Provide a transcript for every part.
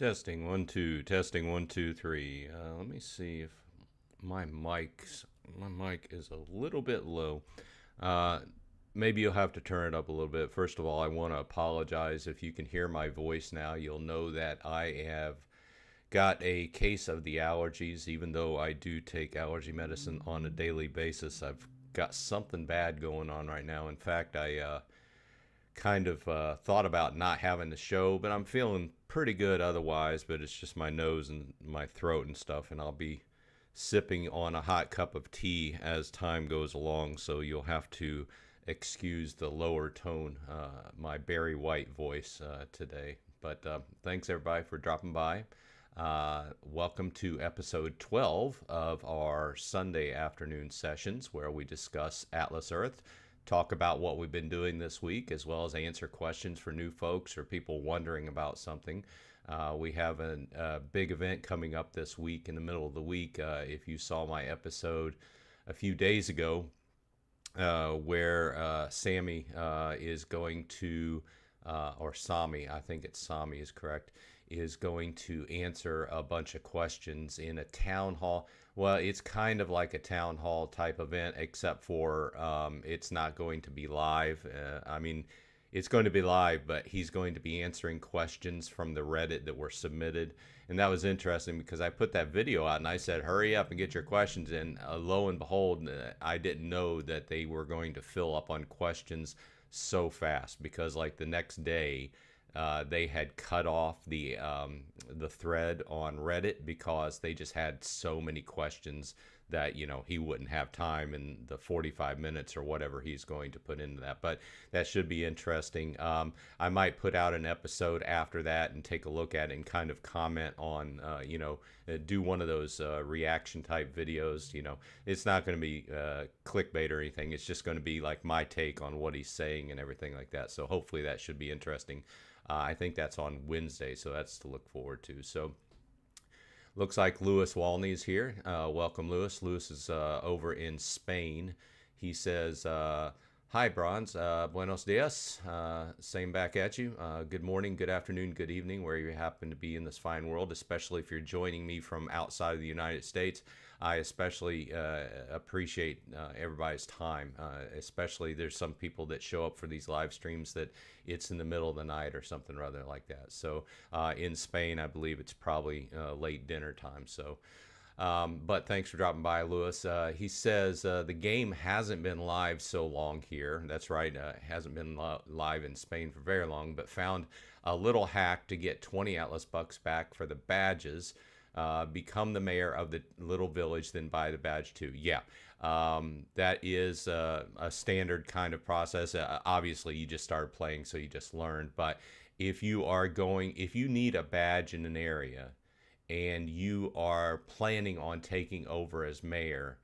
Testing 1 2, testing 1 2 3. Let me see if my mic is a little bit low. Uh, Maybe you'll have to turn it up a little bit. First of all, I want to apologize if you can hear my voice now. You'll know that I have got a case of the allergies. Even though I do take allergy medicine on a daily basis, I've got something bad going on right now. In fact, I kind of thought about not having the show, but I'm feeling pretty good otherwise. But it's just my nose and my throat and stuff, and I'll be sipping on a hot cup of tea as time goes along. So you'll have to excuse the lower tone, my Barry White voice today. But thanks everybody for dropping by. Welcome to episode 12 of our Sunday afternoon sessions, where we discuss Atlas Earth, talk about what we've been doing this week, as well as answer questions for new folks or people wondering about something. We have a big event coming up this week in the middle of the week. If you saw my episode a few days ago, where Sammy is going to, or Sami, I think it's Sami is correct, is going to answer a bunch of questions in a town hall. Well, it's kind of like a town hall type event, except for it's not going to be live. I mean, it's going to be live, but he's going to be answering questions from the Reddit that were submitted. And that was interesting because I put that video out and I said, hurry up and get your questions in. Lo and behold, I didn't know that they were going to fill up on questions so fast, because like the next day, they had cut off the thread on Reddit because they just had so many questions that, you know, he wouldn't have time in the 45 minutes or whatever he's going to put into that. But that should be interesting. I might put out an episode after that and take a look at it and kind of comment on, do one of those reaction type videos. You know, it's not going to be clickbait or anything. It's just going to be like my take on what he's saying and everything like that. So hopefully that should be interesting. I think that's on Wednesday, so that's to look forward to. So looks like Lewis Walney is here. Welcome, Lewis. Lewis is over in Spain. He says, hi, Bronze. Buenos dias. Same back at you. Good morning, good afternoon, good evening, where you happen to be in this fine world, especially if you're joining me from outside of the United States. I especially appreciate everybody's time, especially there's some people that show up for these live streams that it's in the middle of the night or something rather like that. So in Spain, I believe it's probably late dinner time. So, but thanks for dropping by, Lewis. He says the game hasn't been live so long here. That's right. It hasn't been live in Spain for very long, but found a little hack to get 20 Atlas bucks back for the badges. Become the mayor of the little village, then buy the badge too. Yeah, that is a standard kind of process. Obviously, you just started playing, so you just learned. But if you need a badge in an area and you are planning on taking over as mayor,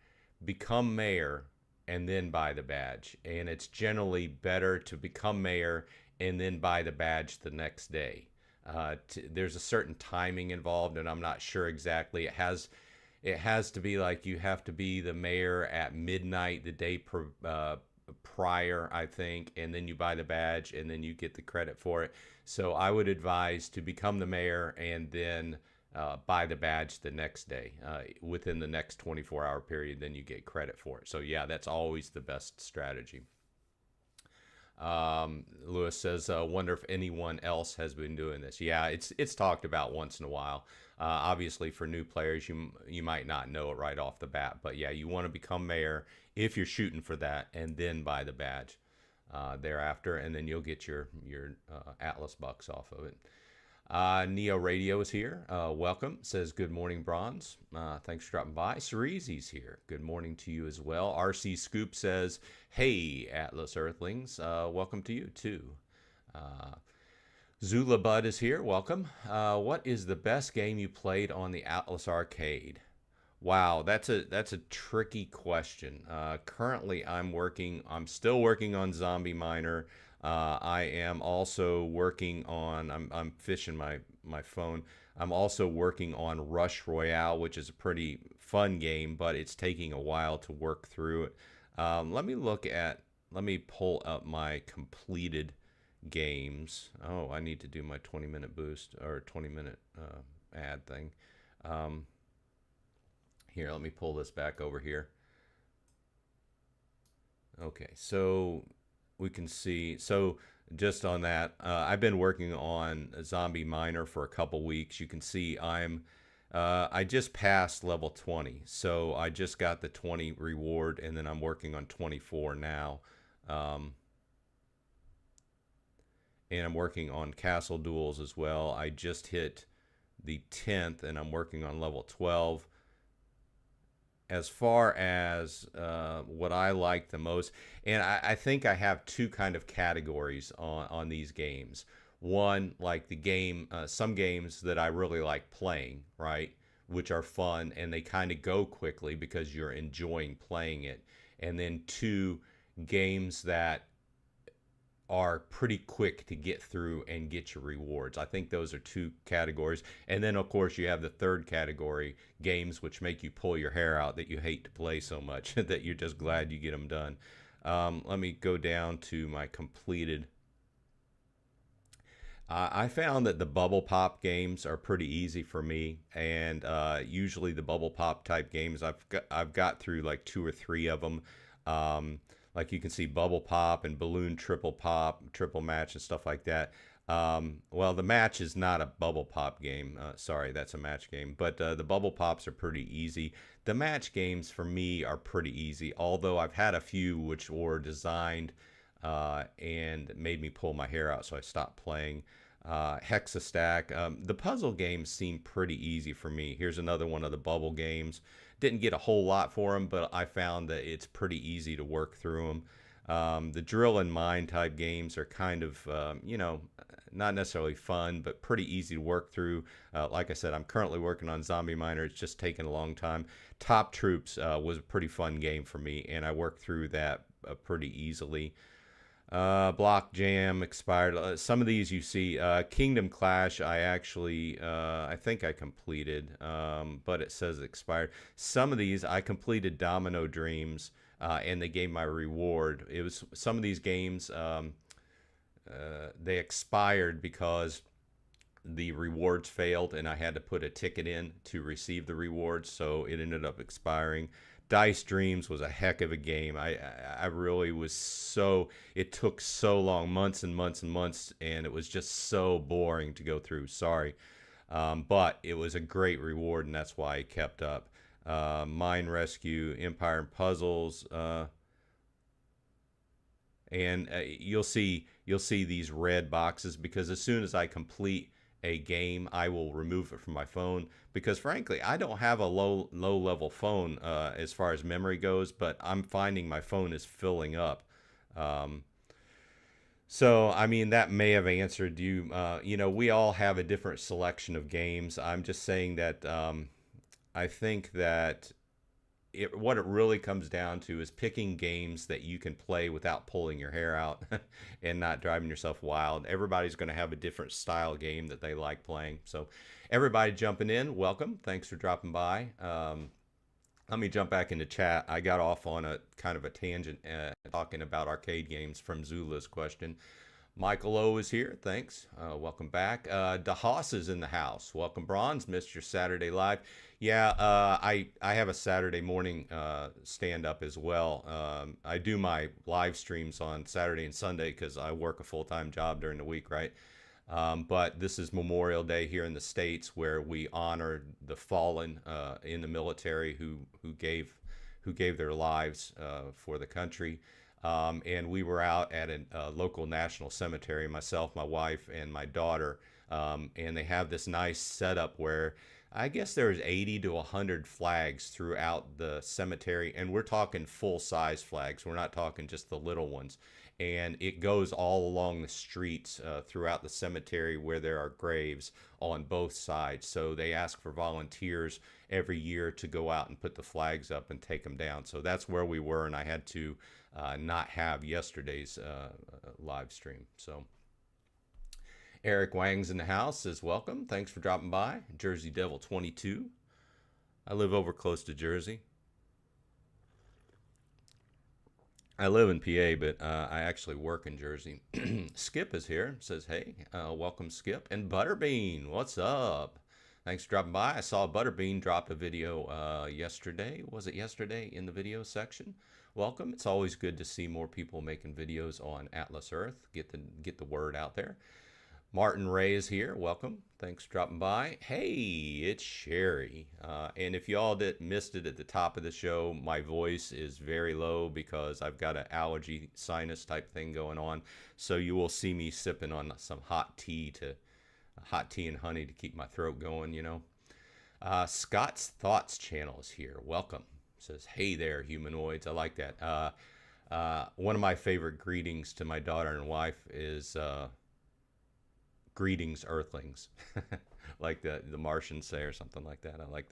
become mayor and then buy the badge. And it's generally better to become mayor and then buy the badge the next day. There's a certain timing involved, and I'm not sure exactly. It has to be like you have to be the mayor at midnight the day prior, I think, and then you buy the badge and then you get the credit for it. So I would advise to become the mayor and then buy the badge the next day, within the next 24-hour period. Then you get credit for it. So yeah, that's always the best strategy. Lewis says, wonder if anyone else has been doing this. Yeah, it's talked about once in a while. Obviously for new players, you might not know it right off the bat, but yeah, you want to become mayor if you're shooting for that, and then buy the badge thereafter, and then you'll get your Atlas bucks off of it. Neo Radio is here. Welcome. Says, good morning, Bronze. Thanks for dropping by. Cerezy's here. Good morning to you as well. RC Scoop says, hey, Atlas Earthlings. Welcome to you, too. Zula Bud is here. Welcome. What is the best game you played on the Atlas Arcade? Wow, that's a tricky question. Currently, I'm still working on Zombie Miner. I am also working on, I'm fishing my phone. I'm also working on Rush Royale, which is a pretty fun game, but it's taking a while to work through it. Let me pull up my completed games. Oh, I need to do my 20-minute boost or 20-minute ad thing. Um, Here, let me pull this back over here. Okay, so we can see. So just on that, I've been working on a zombie miner for a couple weeks. You can see I just passed level 20, so I just got the 20 reward, and then I'm working on 24 now. And I'm working on castle duels as well. I just hit the 10th, and I'm working on level 12. As far as what I like the most, and I think I have two kind of categories on these games. One, like the game, some games that I really like playing, right, which are fun and they kind of go quickly because you're enjoying playing it. And then two, games that are pretty quick to get through and get your rewards. I think those are two categories. And then, of course, you have the third category, games which make you pull your hair out that you hate to play so much that you're just glad you get them done. Let me go down to my completed. I found that the bubble pop games are pretty easy for me, and usually the bubble pop type games I've got through like 2 or 3 of them. Like you can see bubble pop and balloon triple pop, triple match and stuff like that. Well, the match is not a bubble pop game. Sorry, that's a match game. But the bubble pops are pretty easy. The match games for me are pretty easy, although I've had a few which were designed and made me pull my hair out, so I stopped playing. Hexastack. The puzzle games seem pretty easy for me. Here's another one of the bubble games. Didn't get a whole lot for them, but I found that it's pretty easy to work through them. The drill and mine type games are kind of, not necessarily fun, but pretty easy to work through. Like I said, I'm currently working on Zombie Miner. It's just taken a long time. Top Troops was a pretty fun game for me, and I worked through that pretty easily. Block Jam expired. Some of these you see. Kingdom Clash I actually I think I completed, but it says expired. Some of these I completed. Domino Dreams, and they gave my reward. It was some of these games they expired because the rewards failed and I had to put a ticket in to receive the rewards, so it ended up expiring. Dice Dreams was a heck of a game. I really was so, it took so long, months and months and months, and it was just so boring to go through. Sorry. But it was a great reward, and that's why I kept up. Mine Rescue, Empire and Puzzles, and you'll see these red boxes because as soon as I complete a game, I will remove it from my phone because frankly I don't have a low level phone as far as memory goes, but I'm finding my phone is filling up. So I mean that may have answered you. We all have a different selection of games. I'm just saying that I think that what it really comes down to is picking games that you can play without pulling your hair out and not driving yourself wild. Everybody's going to have a different style game that they like playing. So everybody jumping in, welcome. Thanks for dropping by. Let me jump back into chat. I got off on a kind of a tangent talking about arcade games from Zula's question. Michael O is here. Thanks. Welcome back. DeHaas is in the house. Welcome, Bronze. Missed your Saturday live. Yeah, I have a Saturday morning stand-up as well. I do my live streams on Saturday and Sunday because I work a full-time job during the week, right? But this is Memorial Day here in the States where we honor the fallen in the military who gave their lives for the country. And we were out at a local national cemetery, myself, my wife, and my daughter. And they have this nice setup where I guess there's 80 to 100 flags throughout the cemetery. And we're talking full-size flags. We're not talking just the little ones. And it goes all along the streets throughout the cemetery where there are graves on both sides. So they ask for volunteers every year to go out and put the flags up and take them down. So that's where we were, and I had to not have yesterday's live stream. So Eric Wang's in the house, says welcome. Thanks for dropping by. Jersey Devil 22. I live over close to Jersey. I live in PA, but I actually work in Jersey. Skip is here. Says, hey, welcome, Skip. And Butterbean, what's up? Thanks for dropping by. I saw Butterbean dropped a video yesterday. Was it yesterday in the video section? Welcome. It's always good to see more people making videos on Atlas Earth. Get the word out there. Martin Ray is here. Welcome. Thanks for dropping by. Hey, it's Sherry. And if you all missed it at the top of the show, my voice is very low because I've got an allergy sinus type thing going on. So you will see me sipping on some hot tea and honey to keep my throat going, you know. Scott's Thoughts channel is here. Welcome. Says, hey there, humanoids. I like that. One of my favorite greetings to my daughter and wife is greetings, Earthlings. Like the Martians say or something like that. I like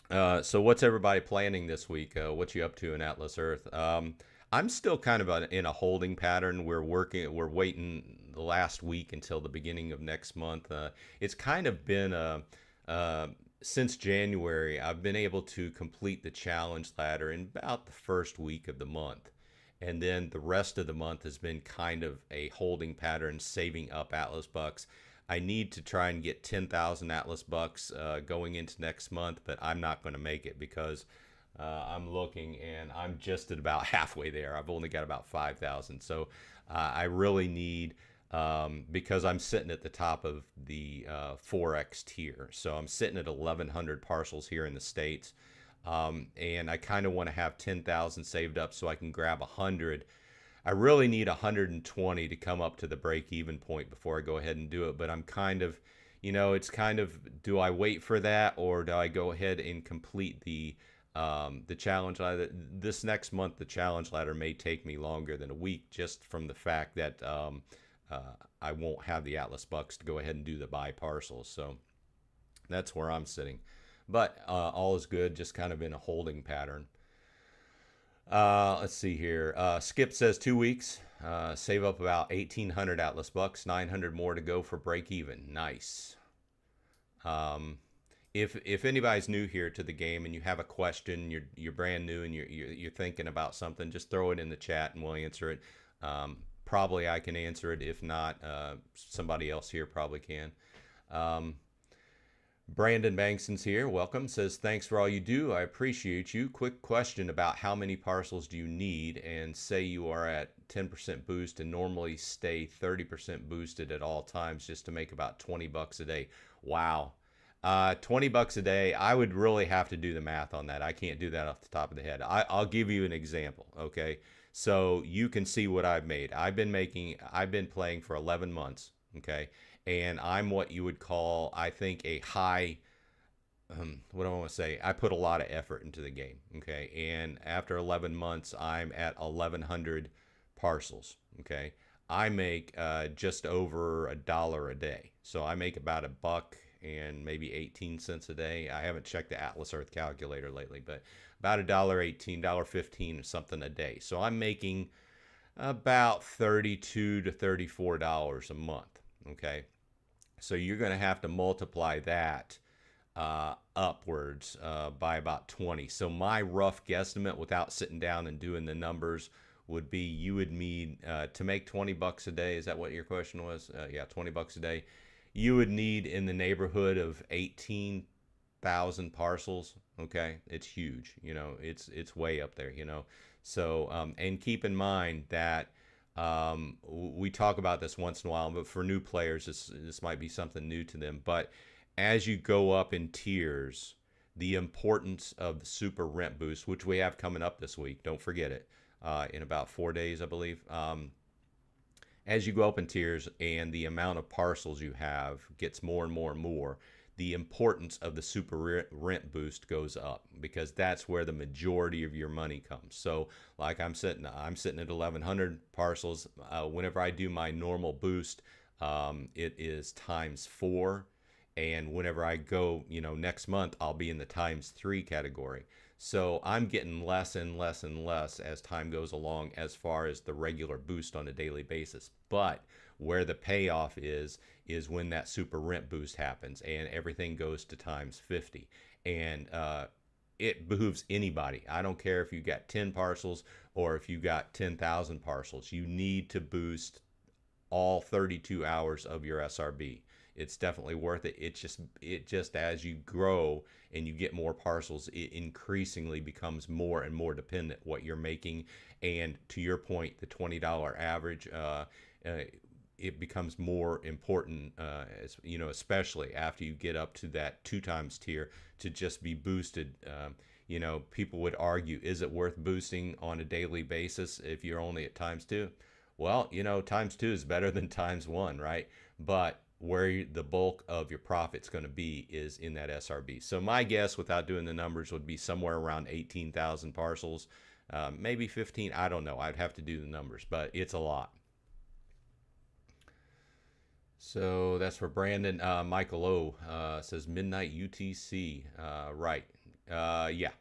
that. So what's everybody planning this week? What you up to in Atlas Earth? I'm still kind of in a holding pattern. We're waiting the last week until the beginning of next month. It's kind of been since January, I've been able to complete the challenge ladder in about the first week of the month. And then the rest of the month has been kind of a holding pattern, saving up Atlas bucks. I need to try and get 10,000 Atlas bucks going into next month, but I'm not going to make it because I'm looking and I'm just at about halfway there. I've only got about 5,000. So I really need, because I'm sitting at the top of the 4X tier. So I'm sitting at 1,100 parcels here in the States. And I kind of want to have 10,000 saved up so I can grab 100. I really need 120 to come up to the break-even point before I go ahead and do it. But I'm kind of, it's kind of, do I wait for that or do I go ahead and complete the challenge ladder? This next month, the challenge ladder may take me longer than a week just from the fact that I won't have the Atlas bucks to go ahead and do the buy parcels. So that's where I'm sitting. But all is good, just kind of in a holding pattern. Let's see here. Skip says 2 weeks. Save up about 1,800 Atlas bucks, 900 more to go for break even. Nice. If anybody's new here to the game and you have a question, you're brand new and you're thinking about something, just throw it in the chat and we'll answer it. Probably I can answer it. If not, somebody else here probably can. Brandon Bankson's here. Welcome. Says, thanks for all you do. I appreciate you. Quick question about how many parcels do you need? And say you are at 10% boost and normally stay 30% boosted at all times just to make about 20 bucks a day. Wow. 20 bucks a day. I would really have to do the math on that. I can't do that off the top of the head. I'll give you an example. Okay. So you can see what I've made. I've been playing for 11 months. Okay. And I'm what you would call, I think, a high, what do I want to say? I put a lot of effort into the game, okay? And after 11 months, I'm at 1,100 parcels, okay? I make just over $1 a day. So I make about $1 and maybe 18 cents a day. I haven't checked the Atlas Earth calculator lately, but about $1.18, $1.15 or something a day. So I'm making about $32 to $34 a month, okay? So you're going to have to multiply that upwards by about 20. So my rough guesstimate without sitting down and doing the numbers would be you would need to make 20 bucks a day. Is that what your question was? Yeah, 20 bucks a day. You would need in the neighborhood of 18,000 parcels. Okay, it's huge. It's way up there. So and keep in mind that we talk about this once in a while, but for new players, this might be something new to them. But as you go up in tiers, the importance of the super rent boost, which we have coming up this week, don't forget it, in about 4 days, I believe. As you go up in tiers and the amount of parcels you have gets more and more and more, the importance of the super rent boost goes up because that's where the majority of your money comes. So like I'm sitting at 1,100 parcels. Whenever I do my normal boost, it is ×4. And whenever I go, next month, I'll be in the ×3 category. So I'm getting less and less and less as time goes along as far as the regular boost on a daily basis. But where the payoff is when that super rent boost happens and everything goes to ×50. And it behooves anybody. I don't care if you got 10 parcels or if you got 10,000 parcels. You need to boost all 32 hours of your SRB. It's definitely worth it. It just as you grow and you get more parcels, it increasingly becomes more and more dependent what you're making. And to your point, the $20 average, it becomes more important, as you know, especially after you get up to that 2x tier, to just be boosted. You know, people would argue, is it worth boosting on a daily basis if you're only at ×2? Well, you know, ×2 is better than ×1, right? But where the bulk of your profit's going to be is in that SRB. So my guess, without doing the numbers, would be somewhere around 18,000 parcels, maybe 15. I don't know. I'd have to do the numbers, but it's a lot. So that's for Brandon. Michael O says midnight UTC. Right. Yeah.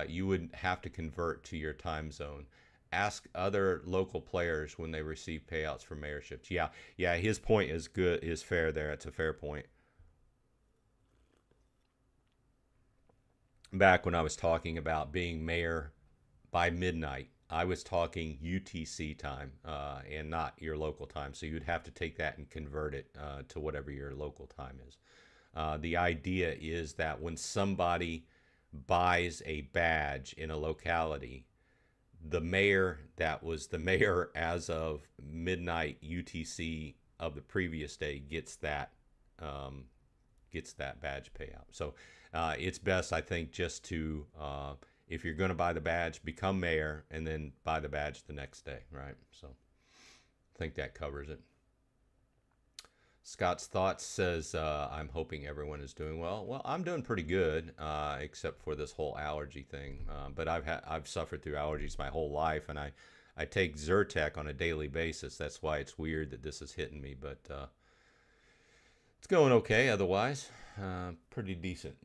You would have to convert to your time zone. Ask other local players when they receive payouts for mayorships. Yeah. His point is good, is fair there. It's a fair point. Back when I was talking about being mayor by midnight, I was talking UTC time, and not your local time. So you'd have to take that and convert it to whatever your local time is. The idea is that when somebody buys a badge in a locality, the mayor that was the mayor as of midnight UTC of the previous day gets that badge payout. So it's best, I think, just to if you're going to buy the badge, become mayor and then buy the badge the next day, right? So I think that covers it. Scott's Thoughts says, I'm hoping everyone is doing well. Well, I'm doing pretty good, except for this whole allergy thing. But I've suffered through allergies my whole life, and I take Zyrtec on a daily basis. That's why it's weird that this is hitting me, but it's going okay otherwise. Pretty decent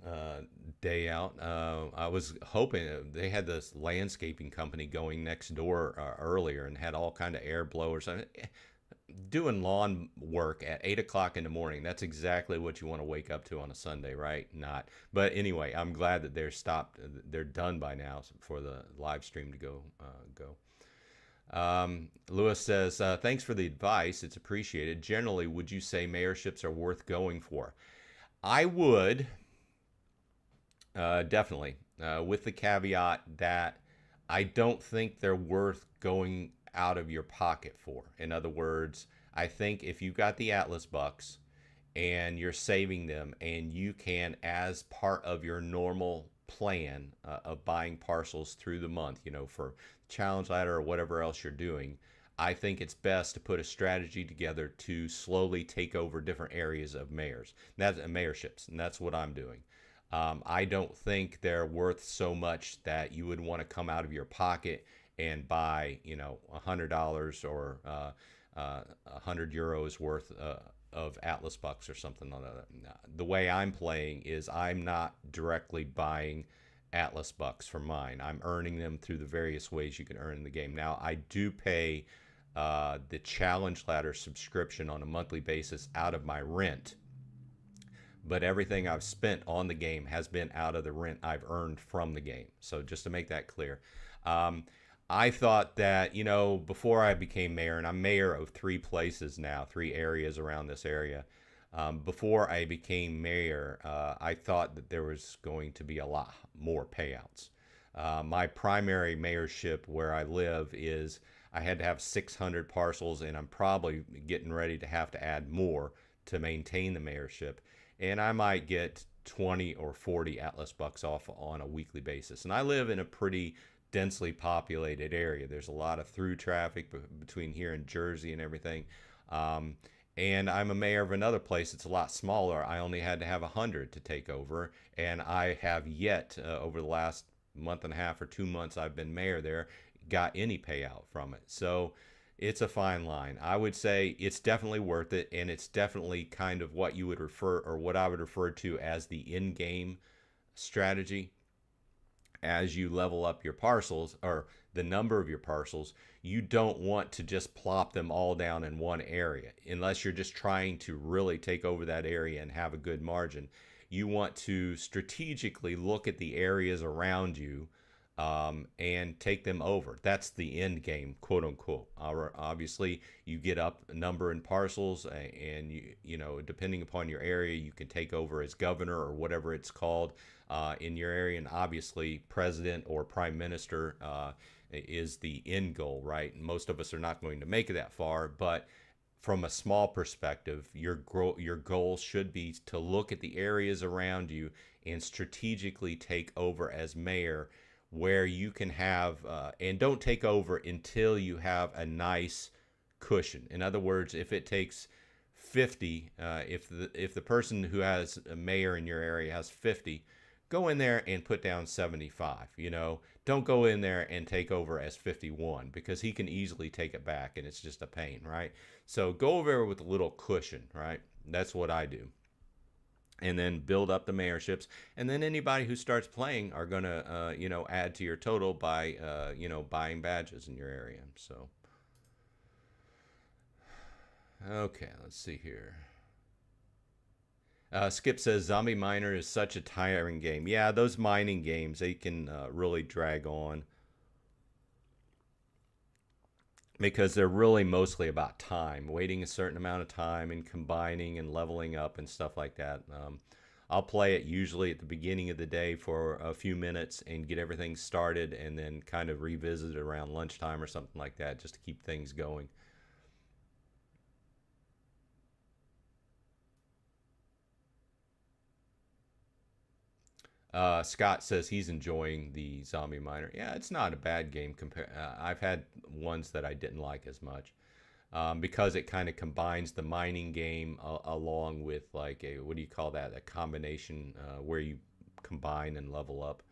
day out. I was hoping they had this landscaping company going next door earlier and had all kind of air blowers. Doing lawn work at 8 o'clock in the morning, that's exactly what you want to wake up to on a Sunday, right? Not. But anyway, I'm glad that they're done by now for the live stream to go. Lewis says, thanks for the advice. It's appreciated. Generally, would you say mayorships are worth going for? I would, definitely, with the caveat that I don't think they're worth going out of your pocket for. In other words, I think if you got the Atlas bucks and you're saving them and you can, as part of your normal plan of buying parcels through the month, you know, for challenge ladder or whatever else you're doing, I think it's best to put a strategy together to slowly take over different areas of mayorships, and that's what I'm doing. I don't think they're worth so much that you would want to come out of your pocket and buy, you know, $100 or 100 euros worth of Atlas bucks or something like that. The way I'm playing is I'm not directly buying Atlas bucks for mine. I'm earning them through the various ways you can earn in the game. Now, I do pay the challenge ladder subscription on a monthly basis out of my rent, but everything I've spent on the game has been out of the rent I've earned from the game. So just to make that clear, I thought that, you know, before I became mayor, and I'm mayor of 3 places now, 3 areas around this area. Before I became mayor, I thought that there was going to be a lot more payouts. My primary mayorship where I live is I had to have 600 parcels, and I'm probably getting ready to have to add more to maintain the mayorship. And I might get 20 or 40 Atlas bucks off on a weekly basis. And I live in a pretty densely populated area. There's a lot of through traffic between here and Jersey and everything. And I'm a mayor of another place that's a lot smaller. I only had to have 100 to take over, and I have yet, over the last month and a half or 2 months I've been mayor there, got any payout from it. So it's a fine line. I would say it's definitely worth it, and it's definitely kind of what you would refer, or what I would refer to as the in-game strategy. As you level up your parcels, or the number of your parcels, you don't want to just plop them all down in one area unless you're just trying to really take over that area and have a good margin. you want to strategically look at the areas around you and take them over. That's the end game, quote unquote. Obviously, you get up a number in parcels, and you know, depending upon your area, you can take over as governor or whatever it's called in your area. And obviously, president or prime minister is the end goal, right? Most of us are not going to make it that far, but from a small perspective, your goal should be to look at the areas around you and strategically take over as mayor, where you can have and don't take over until you have a nice cushion. In other words, if it takes 50, if the person who has a mayor in your area has 50, go in there and put down 75. You know, don't go in there and take over as 51, because he can easily take it back and it's just a pain, right? So go over there with a little cushion, right? That's what I do. And then build up the mayorships, and then anybody who starts playing are gonna you know, add to your total by you know, buying badges in your area. So okay, let's see here. Skip says Zombie Miner is such a tiring game. Yeah, those mining games, they can really drag on, because they're really mostly about time, waiting a certain amount of time and combining and leveling up and stuff like that. I'll play it usually at the beginning of the day for a few minutes and get everything started, and then kind of revisit it around lunchtime or something like that, just to keep things going. Scott says he's enjoying the Zombie Miner. Yeah, it's not a bad game. I've had ones that I didn't like as much, because it kind of combines the mining game along with, like, a, what do you call that? A combination where you combine and level up.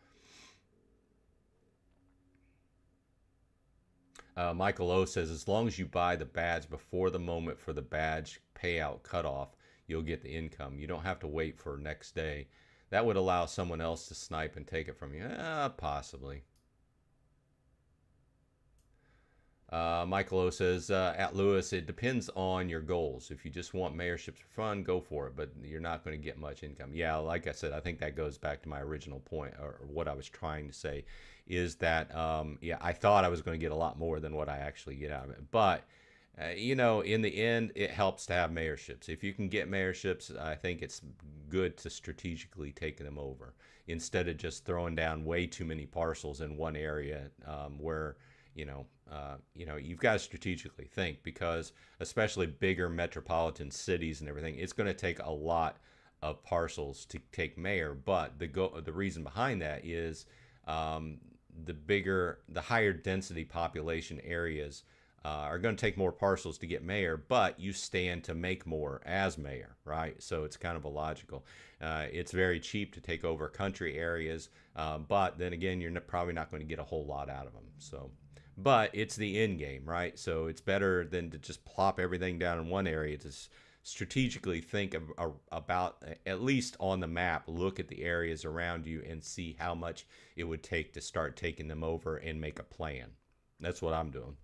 Michael O says, as long as you buy the badge before the moment for the badge payout cutoff, you'll get the income. You don't have to wait for next day. That would allow someone else to snipe and take it from you. Possibly. Michael O says, at Lewis, it depends on your goals. If you just want mayorships for fun, go for it, but you're not going to get much income. Yeah, like I said, I think that goes back to my original point, or what I was trying to say, is that, yeah, I thought I was going to get a lot more than what I actually get out of it. But, you know, in the end, it helps to have mayorships. If you can get mayorships, I think it's good to strategically take them over, instead of just throwing down way too many parcels in one area, where, you know, you've got to strategically think, because especially bigger metropolitan cities and everything, it's going to take a lot of parcels to take mayor. But the reason behind that is, the higher density population areas are going to take more parcels to get mayor, but you stand to make more as mayor, right? So it's kind of illogical. It's very cheap to take over country areas, but then again, you're probably not going to get a whole lot out of them. So, but it's the end game, right? So it's better than to just plop everything down in one area. To strategically think about, at least on the map, look at the areas around you and see how much it would take to start taking them over and make a plan. That's what I'm doing.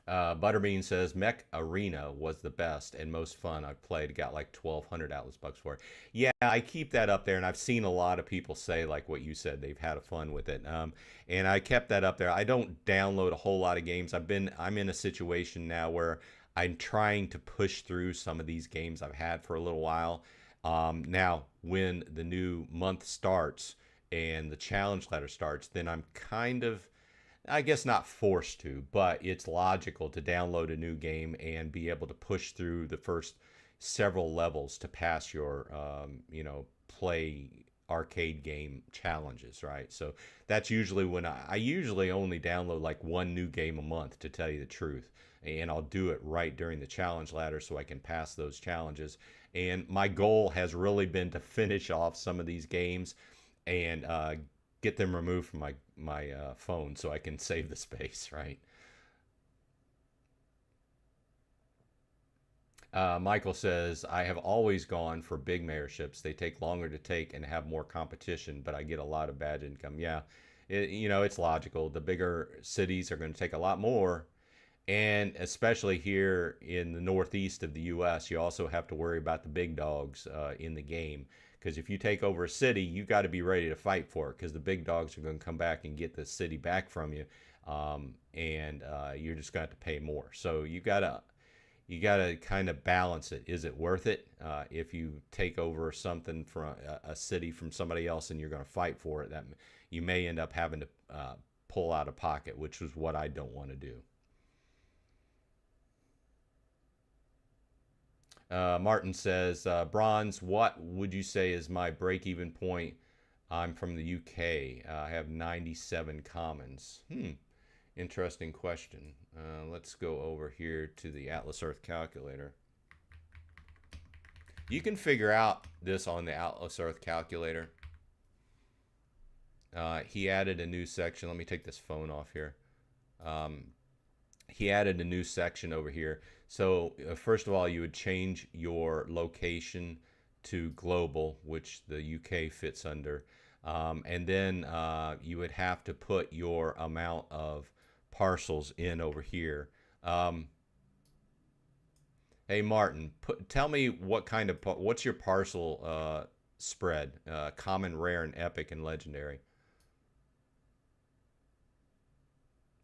Butterbean says Mech Arena was the best and most fun I've played. Got like 1,200 Atlas bucks for it. Yeah, I keep that up there, and I've seen a lot of people say, like what you said, they've had a fun with it. And I kept that up there. I don't download a whole lot of games. I'm in a situation now where I'm trying to push through some of these games I've had for a little while. Now, when the new month starts and the challenge letter starts, then I'm kind of, I guess, not forced to, but it's logical to download a new game and be able to push through the first several levels to pass your, you know, play arcade game challenges, right? So that's usually when I usually only download like one new game a month, to tell you the truth. And I'll do it right during the challenge ladder so I can pass those challenges. And my goal has really been to finish off some of these games and get them removed from my phone so I can save the space, right? Michael says, I have always gone for big mayorships. They take longer to take and have more competition, but I get a lot of bad income. Yeah, you know, it's logical. The bigger cities are going to take a lot more, And especially here in the northeast of the U.S., you also have to worry about the big dogs in the game. Because if you take over a city, you got to be ready to fight for it. Because the big dogs are going to come back and get the city back from you, and you're just going to have to pay more. So you gotta kind of balance it. Is it worth it if you take over something from a city from somebody else and you're going to fight for it? That you may end up having to pull out of pocket, which is what I don't want to do. Martin says, Bronze, what would you say is my break-even point? I'm from the UK. I have 97 commons. Interesting question. Let's go over here to the Atlas Earth calculator. You can figure out this on the Atlas Earth calculator. He added a new section. Let me take this phone off here. He added a new section over here. So first of all, you would change your location to global, which the UK fits under. And then you would have to put your amount of parcels in over here. Hey Martin, tell me what's your parcel spread? Common, rare, and epic, and legendary.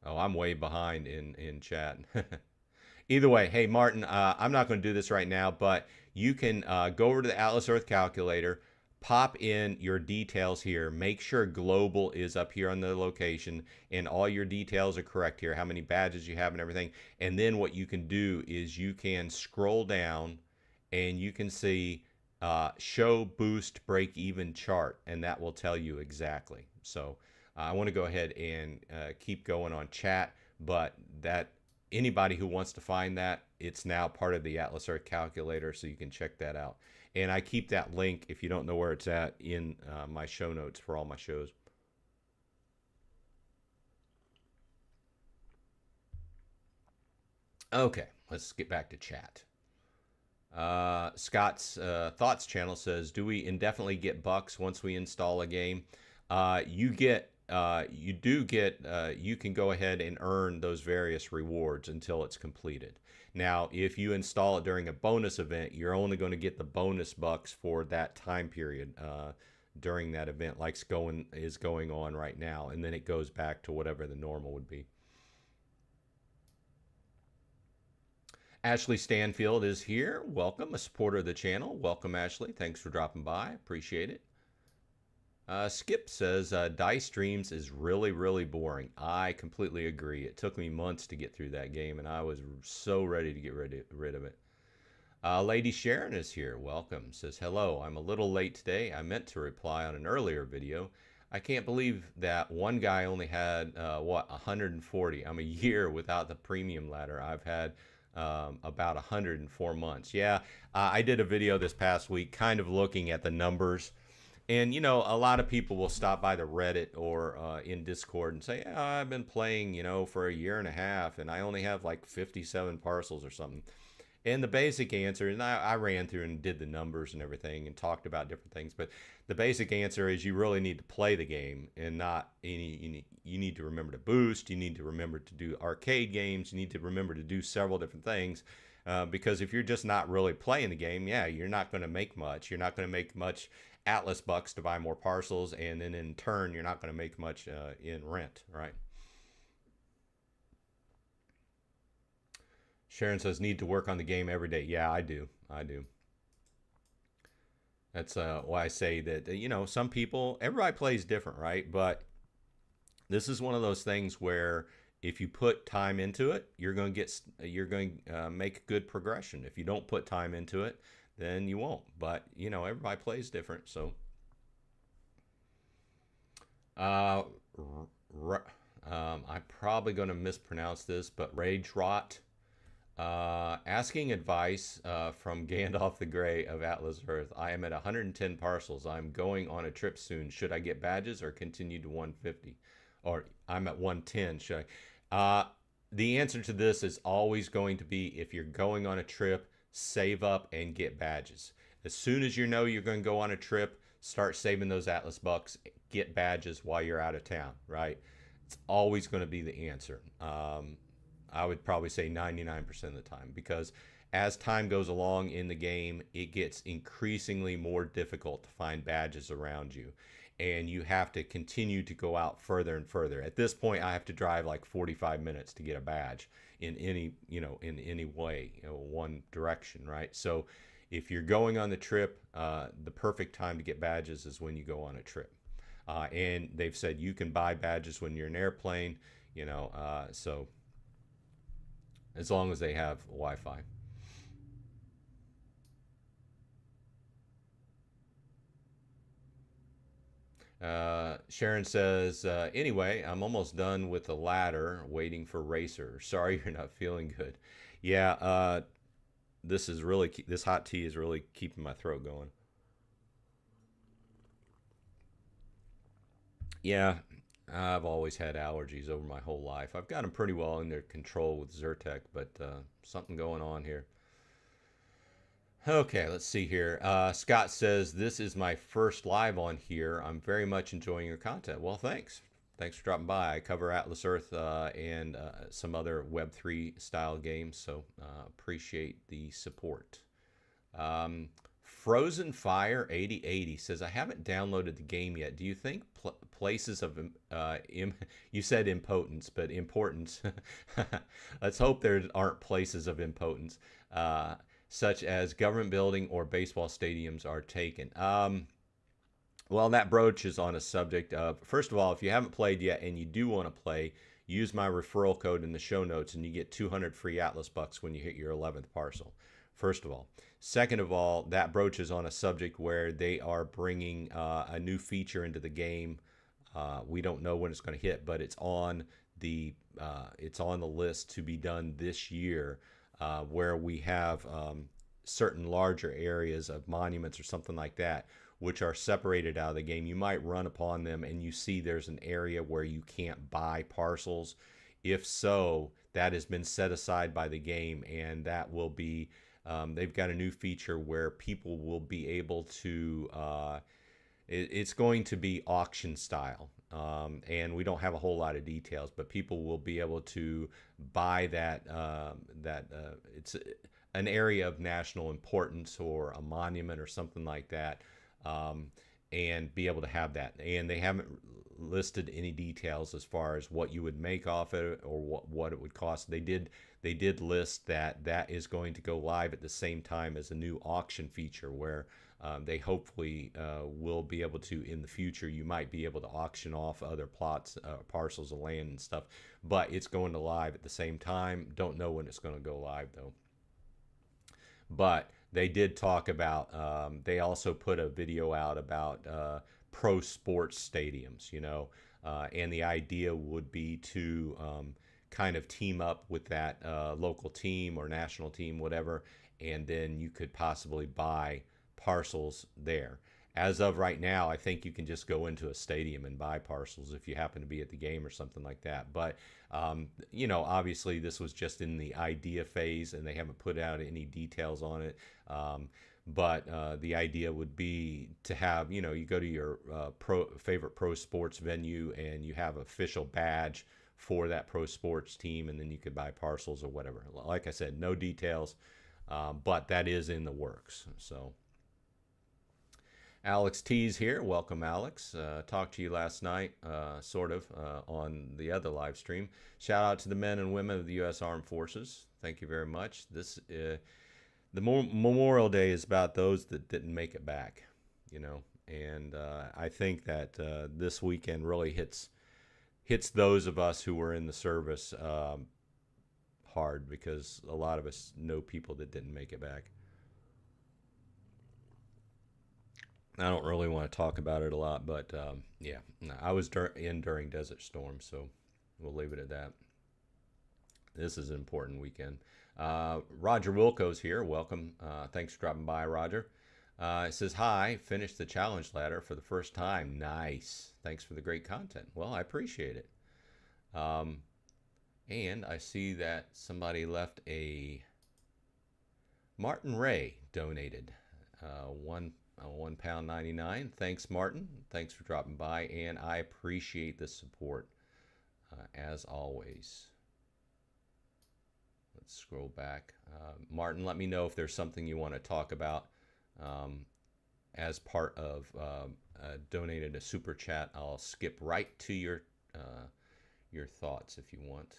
Oh, I'm way behind in chat. Either way, hey Martin, I'm not going to do this right now, but you can go over to the Atlas Earth calculator, pop in your details here, make sure global is up here on the location, and all your details are correct here, how many badges you have and everything. And then what you can do is you can scroll down and you can see show boost break even chart, and that will tell you exactly. So I want to go ahead and keep going on chat, but that anybody who wants to find that, it's now part of the Atlas Earth calculator, so you can check that out. And I keep that link, if you don't know where it's at, in my show notes for all my shows. Okay, let's get back to chat. Scott's Thoughts channel says, do we indefinitely get bucks once we install a game? You can go ahead and earn those various rewards until it's completed. Now, if you install it during a bonus event, you're only going to get the bonus bucks for that time period during that event, like is going on right now, and then it goes back to whatever the normal would be. Ashley Stanfield is here. Welcome, a supporter of the channel. Welcome, Ashley. Thanks for dropping by. Appreciate it. Skip says, Dice Streams is really, really boring. I completely agree. It took me months to get through that game, and I was so ready to get rid of it. Lady Sharon is here. Welcome. Says, hello. I'm a little late today. I meant to reply on an earlier video. I can't believe that one guy only had, 140. I'm a year without the premium ladder. I've had about 104 months. Yeah, I did a video this past week kind of looking at the numbers. And, you know, a lot of people will stop by the Reddit or in Discord and say, yeah, I've been playing, you know, for a year and a half, and I only have like 57 parcels or something. And the basic answer, and I ran through and did the numbers and everything and talked about different things, but the basic answer is you really need to play the game and not any, you need to remember to boost, you need to remember to do arcade games, you need to remember to do several different things. Because if you're just not really playing the game, yeah, you're not going to make much. You're not going to make much Atlas bucks to buy more parcels, and then in turn, you're not going to make much in rent, right? Sharon says, need to work on the game every day. Yeah, I do. I do. That's why I say that, you know, some people, everybody plays different, right? But this is one of those things where if you put time into it, you're going to make good progression. If you don't put time into it, then you won't. But, you know, everybody plays different. So, I'm probably going to mispronounce this, but Rage Rot, asking advice from Gandalf the Grey of Atlas Earth. I am at 110 parcels. I'm going on a trip soon. Should I get badges or continue to 150? Or I'm at 110. Should I? The answer to this is always going to be, if you're going on a trip, save up and get badges. As soon as you know you're going to go on a trip, start saving those Atlas bucks, get badges while you're out of town, right? It's always going to be the answer. I would probably say 99% of the time, because as time goes along in the game, it gets increasingly more difficult to find badges around you. And you have to continue to go out further and further. At this point, I have to drive like 45 minutes to get a badge in any, in any way, one direction, right? So if you're going on the trip, the perfect time to get badges is when you go on a trip. And they've said you can buy badges when you're in an airplane, so as long as they have Wi-Fi. Sharon says, anyway, I'm almost done with the ladder, waiting for Racer. Sorry you're not feeling good. Yeah, this hot tea is really keeping my throat going. Yeah, I've always had allergies over my whole life. I've got them pretty well under control with Zyrtec, but something going on here. Okay, let's see here. Scott says, this is my first live on here. I'm very much enjoying your content. Well, thanks. Thanks for dropping by. I cover Atlas Earth and some other Web3 style games, so appreciate the support. Frozen Fire 8080 says, I haven't downloaded the game yet. Do you think places of, you said impotence, but importance. Let's hope there aren't places of impotence. Such as government building or baseball stadiums are taken. Well, that broaches on a subject of, first of all, if you haven't played yet and you do want to play, use my referral code in the show notes and you get 200 free Atlas bucks when you hit your 11th parcel. First of all. Second of all, that broaches on a subject where they are bringing a new feature into the game. We don't know when it's going to hit, but it's on the list to be done this year. Where we have certain larger areas of monuments or something like that, which are separated out of the game. You might run upon them and you see there's an area where you can't buy parcels. If so, that has been set aside by the game, and that will be, they've got a new feature where people will be able to, it's going to be auction style. And we don't have a whole lot of details, but people will be able to buy that. It's an area of national importance or a monument or something like that, and be able to have that. And they haven't listed any details as far as what you would make off it or what it would cost. They did list that is going to go live at the same time as a new auction feature where they hopefully will be able to, in the future, you might be able to auction off other plots, parcels of land and stuff, but it's going to live at the same time. Don't know when it's going to go live though. But they did talk about, they also put a video out about pro sports stadiums, and the idea would be to kind of team up with that local team or national team, whatever, and then you could possibly buy parcels there. As of right now, I think you can just go into a stadium and buy parcels if you happen to be at the game or something like that. But, obviously this was just in the idea phase and they haven't put out any details on it. But the idea would be to have, you go to your favorite pro sports venue and you have an official badge for that pro sports team, and then you could buy parcels or whatever. Like I said, no details, but that is in the works. So Alex T's here. Welcome, Alex. Talked to you last night, sort of, on the other live stream. Shout out to the men and women of the U.S. Armed Forces. Thank you very much. The Memorial Day is about those that didn't make it back, and I think that this weekend really hits those of us who were in the service hard, because a lot of us know people that didn't make it back. I don't really want to talk about it a lot, but yeah, I was during Desert Storm, so we'll leave it at that. This is an important weekend. Roger Wilco's here. Welcome. Thanks for dropping by, Roger. It says, hi, finished the challenge ladder for the first time. Nice. Thanks for the great content. Well, I appreciate it. And I see that somebody left a Martin Ray donated £1.99. Thanks, Martin. Thanks for dropping by, and I appreciate the support as always. Let's scroll back. Martin, let me know if there's something you want to talk about as part of donated a super chat. I'll skip right to your thoughts if you want.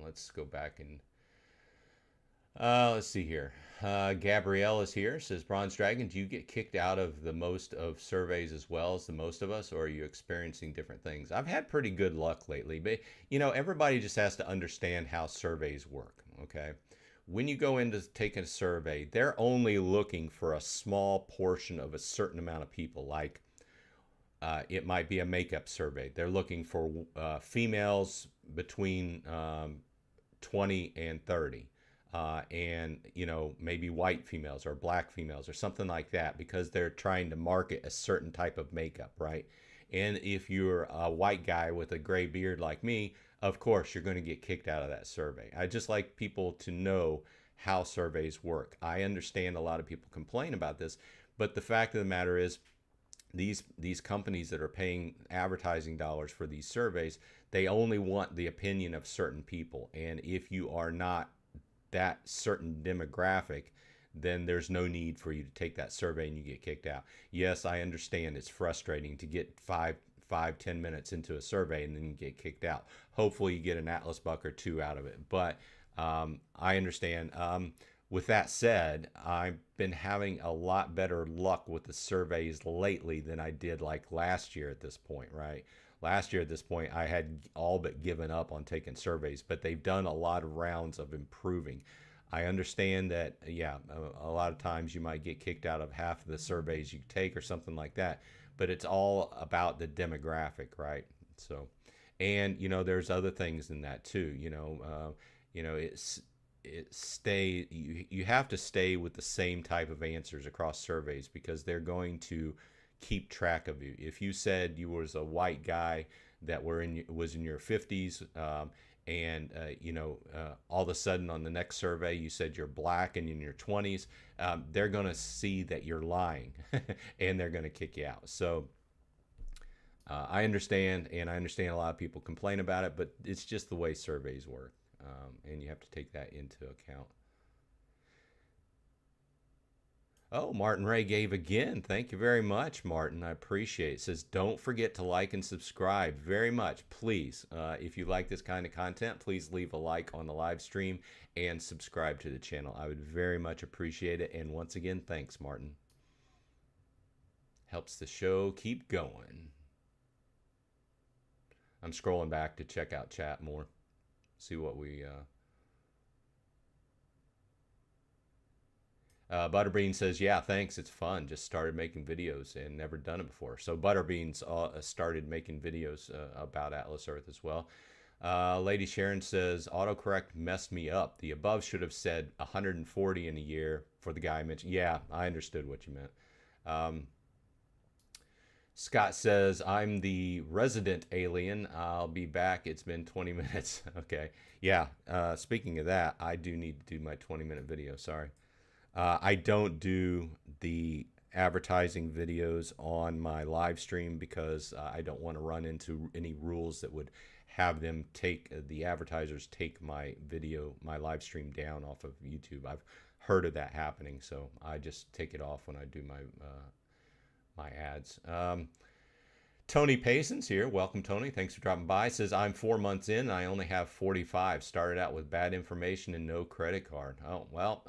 Let's go back and let's see here. Gabrielle is here. Says, Bronze Dragon, do you get kicked out of the most of surveys as well as the most of us, or are you experiencing different things? I've had pretty good luck lately, but you know, everybody just has to understand how surveys work. Okay. When you go in to take a survey, they're only looking for a small portion of a certain amount of people. Like it might be a makeup survey. They're looking for females between 20 and 30. And you know, maybe white females or black females or something like that, because they're trying to market a certain type of makeup, right? And if you're a white guy with a gray beard like me, of course you're going to get kicked out of that survey. I just like people to know how surveys work. I understand a lot of people complain about this, but the fact of the matter is these companies that are paying advertising dollars for these surveys, they only want the opinion of certain people. And if you are not that certain demographic, then there's no need for you to take that survey and you get kicked out. Yes, I understand it's frustrating to get 10 minutes into a survey and then you get kicked out. Hopefully you get an Atlas buck or two out of it, but I understand. With that said, I've been having a lot better luck with the surveys lately than I did like last year at this point, right? Last year at this point, I had all but given up on taking surveys, but they've done a lot of rounds of improving. I understand that, yeah, a lot of times you might get kicked out of half of the surveys you take or something like that, but it's all about the demographic, right? So, and you know, there's other things in that too. You have to stay with the same type of answers across surveys because they're going to keep track of you. If you said you was a white guy that was in your 50s, all of a sudden on the next survey you said you're black and in your 20s, they're going to see that you're lying and they're going to kick you out. So I understand, and I understand a lot of people complain about it, but it's just the way surveys work, and you have to take that into account. Oh, Martin Ray gave again. Thank you very much, Martin. I appreciate it. It says, don't forget to like and subscribe very much. Please, if you like this kind of content, please leave a like on the live stream and subscribe to the channel. I would very much appreciate it. And once again, thanks, Martin. Helps the show keep going. I'm scrolling back to check out chat more. See what we... Butterbean says, yeah, thanks. It's fun. Just started making videos and never done it before. So Butterbean's started making videos about Atlas Earth as well. Lady Sharon says, autocorrect messed me up. The above should have said 140 in a year for the guy I mentioned. Yeah, I understood what you meant. Scott says, I'm the resident alien. I'll be back. It's been 20 minutes. Okay. Yeah. Speaking of that, I do need to do my 20-minute video. Sorry. I don't do the advertising videos on my live stream because I don't want to run into any rules that would have them take the advertisers take my video, my live stream down off of YouTube. I've heard of that happening, so I just take it off when I do my ads. Tony Payson's here. Welcome, Tony. Thanks for dropping by. Says, I'm 4 months in and I only have 45. Started out with bad information and no credit card. Oh, well,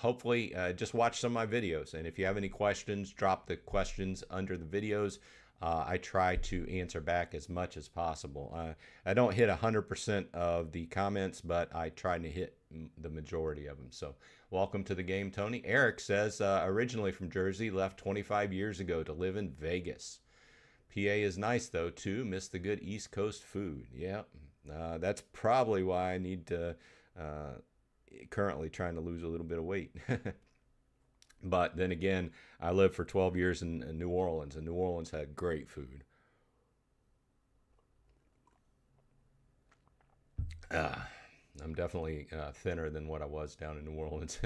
hopefully just watch some of my videos. And if you have any questions, drop the questions under the videos. I try to answer back as much as possible. I don't hit 100% of the comments, but I try to hit the majority of them. So welcome to the game, Tony. Eric says, originally from Jersey, left 25 years ago to live in Vegas. PA is nice, though, too. Miss the good East Coast food. Yeah, that's probably why I need to currently trying to lose a little bit of weight. But then again, I lived for 12 years in New Orleans, and New Orleans had great food. I'm definitely thinner than what I was down in New Orleans.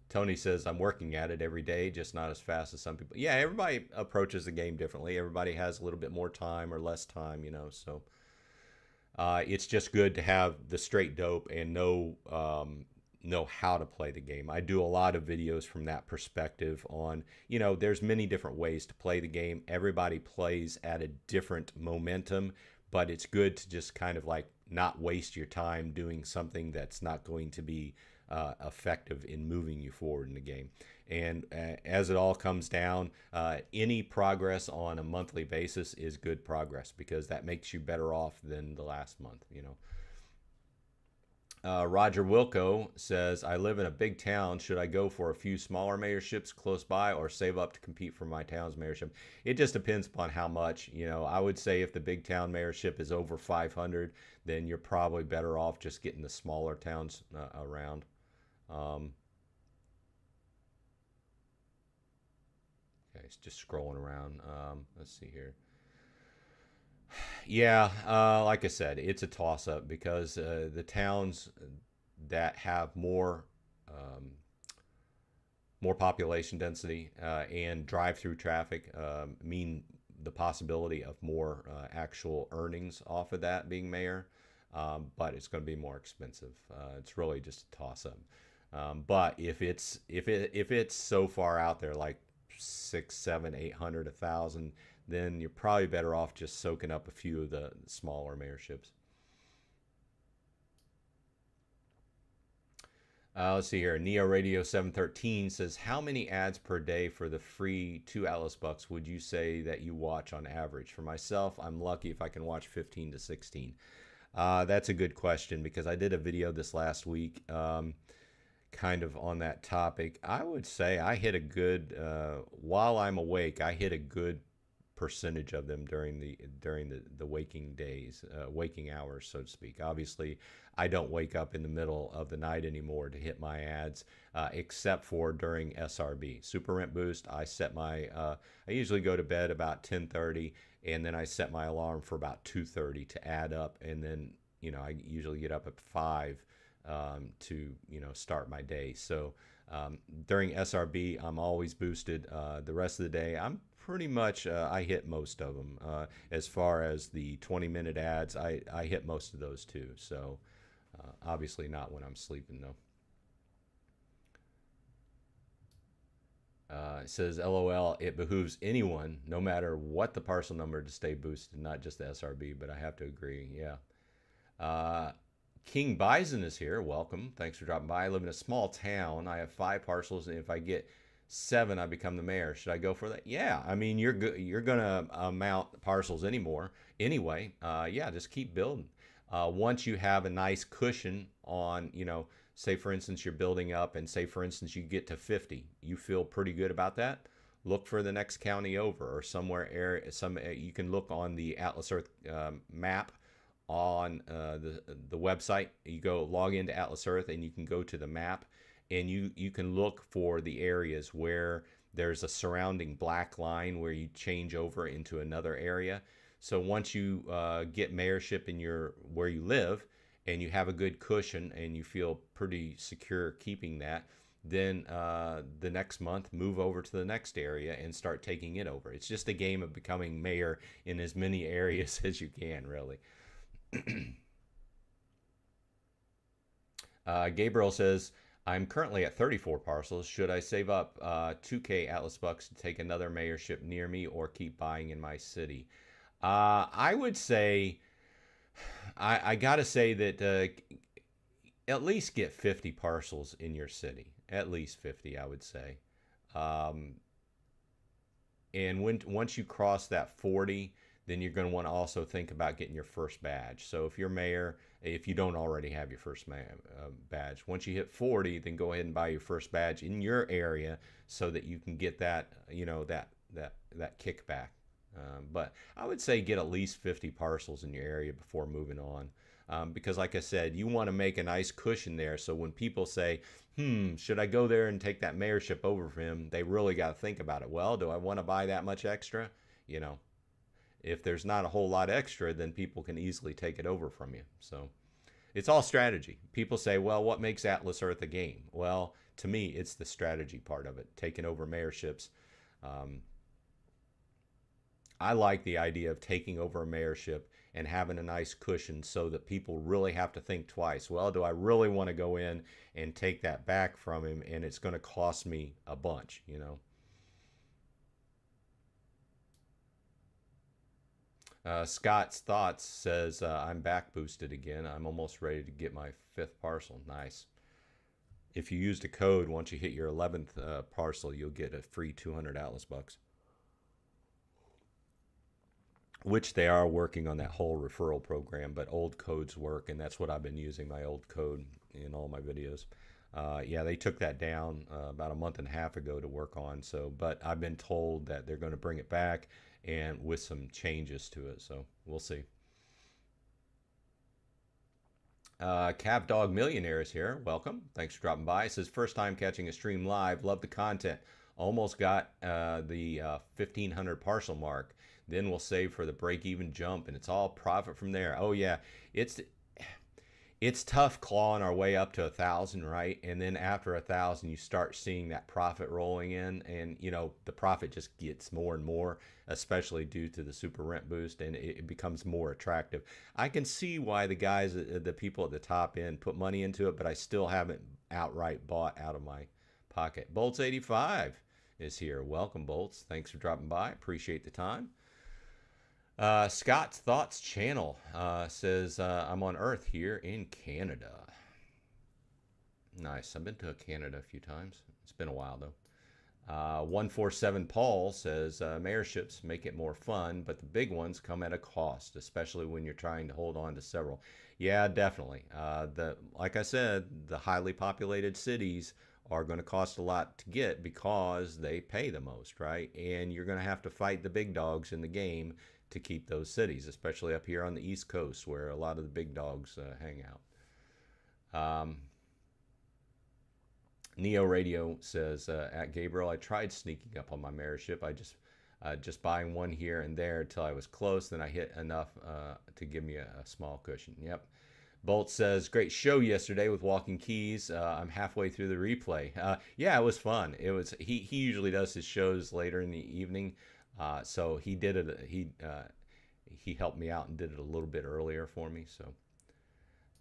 Tony says, I'm working at it every day, just not as fast as some people. Yeah, everybody approaches the game differently. Everybody has a little bit more time or less time, you know. So It's just good to have the straight dope and know how to play the game. I do a lot of videos from that perspective on, there's many different ways to play the game. Everybody plays at a different momentum, but it's good to just kind of like not waste your time doing something that's not going to be effective in moving you forward in the game. And as it all comes down, any progress on a monthly basis is good progress because that makes you better off than the last month, Roger Wilco says, I live in a big town. Should I go for a few smaller mayorships close by or save up to compete for my town's mayorship? It just depends upon how much. I would say if the big town mayorship is over 500, then you're probably better off just getting the smaller towns around. Okay, it's just scrolling around. Let's see here. Yeah, like I said, it's a toss-up because the towns that have more population density and drive-through traffic mean the possibility of more actual earnings off of that being mayor, but it's going to be more expensive. It's really just a toss-up. But if it's so far out there, like 6, 7, 800, 1,000, then you're probably better off just soaking up a few of the smaller mayorships. Let's see here. Neo Radio 713 says, how many ads per day for the free 2 Atlas bucks would you say that you watch on average? For myself, I'm lucky if I can watch 15 to 16. That's a good question because I did a video this last week kind of on that topic. I would say I hit a good, while I'm awake, I hit a good percentage of them during the waking days, waking hours, so to speak. Obviously, I don't wake up in the middle of the night anymore to hit my ads, except for during SRB, Super Rent Boost. I usually go to bed about 10:30, and then I set my alarm for about 2:30 to add up, and then I usually get up at 5 to start my day. So during SRB, I'm always boosted. The rest of the day, I'm pretty much I hit most of them. As far as the 20-minute ads, I hit most of those too. So obviously not when I'm sleeping though. It says, LOL, it behooves anyone, no matter what the parcel number, to stay boosted, not just the SRB, but I have to agree, yeah. King Bison is here. Welcome. Thanks for dropping by. I live in a small town. I have 5 parcels, and if I get 7, I become the mayor. Should I go for that? Yeah. I mean, you're gonna mount parcels anymore anyway. Yeah, just keep building. Once you have a nice cushion on, say for instance you're building up, and say for instance you get to 50, you feel pretty good about that. Look for the next county over or somewhere area. You can look on the Atlas Earth map on the website. You go log into Atlas Earth and you can go to the map, and you can look for the areas where there's a surrounding black line where you change over into another area. So once you get mayorship in where you live, and you have a good cushion and you feel pretty secure keeping that, then the next month move over to the next area and start taking it over. It's just a game of becoming mayor in as many areas as you can, really. Gabriel says, I'm currently at 34 parcels. Should I save up 2K Atlas bucks to take another mayorship near me, or keep buying in my city? I would say, I gotta say that at least get 50 parcels in your city. At least 50, I would say. And once you cross that 40, then you're going to want to also think about getting your first badge. So if you're mayor, if you don't already have your first badge, once you hit 40, then go ahead and buy your first badge in your area so that you can get that, that kickback. But I would say get at least 50 parcels in your area before moving on. Because like I said, you want to make a nice cushion there. So when people say, should I go there and take that mayorship over from him? They really got to think about it. Well, do I want to buy that much extra? If there's not a whole lot extra, then people can easily take it over from you. So it's all strategy. People say, well, what makes Atlas Earth a game? Well, to me, it's the strategy part of it, taking over mayorships. I like the idea of taking over a mayorship and having a nice cushion so that people really have to think twice. Well, do I really want to go in and take that back from him, and it's going to cost me a bunch, you know? Scott's Thoughts says, I'm back boosted again. I'm almost ready to get my 5th parcel. Nice. If you used a code, once you hit your 11th parcel, you'll get a free 200 Atlas bucks. Which they are working on that whole referral program, but old codes work, and that's what I've been using, my old code in all my videos. Yeah, they took that down about a month and a half ago to work on. So, but I've been told that they're going to bring it back and with some changes to it. So we'll see. Cav Dog Millionaire is here. Welcome. Thanks for dropping by. It says first time catching a stream live. Love the content. Almost got the 1,500 parcel mark. Then we'll save for the break even jump, and it's all profit from there. Oh yeah, it's tough clawing our way up to 1,000, right? And then after 1,000, you start seeing that profit rolling in, and you know the profit just gets more and more, especially due to the super rent boost, and it becomes more attractive. I can see why the guys, the people at the top end, put money into it, but I still haven't outright bought out of my pocket. Bolts 85 is here. Welcome, Bolts. Thanks for dropping by. Appreciate the time. Scott's Thoughts channel says, I'm on Earth here in Canada. Nice. I've been to Canada a few times. It's been a while, though. 147 Paul says, mayorships make it more fun, but the big ones come at a cost, especially when you're trying to hold on to several. Yeah, definitely. Like I said, the highly populated cities are going to cost a lot to get because they pay the most, right? And you're going to have to fight the big dogs in the game to keep those cities, especially up here on the East Coast where a lot of the big dogs hang out. Neo Radio says, at Gabriel, I tried sneaking up on my mayorship. I just buying one here and there until I was close. Then I hit enough to give me a small cushion. Yep. Bolt says, great show yesterday with Walking Keys. I'm halfway through the replay. Yeah, it was fun. He usually does his shows later in the evening. So he did it. He helped me out and did it a little bit earlier for me. So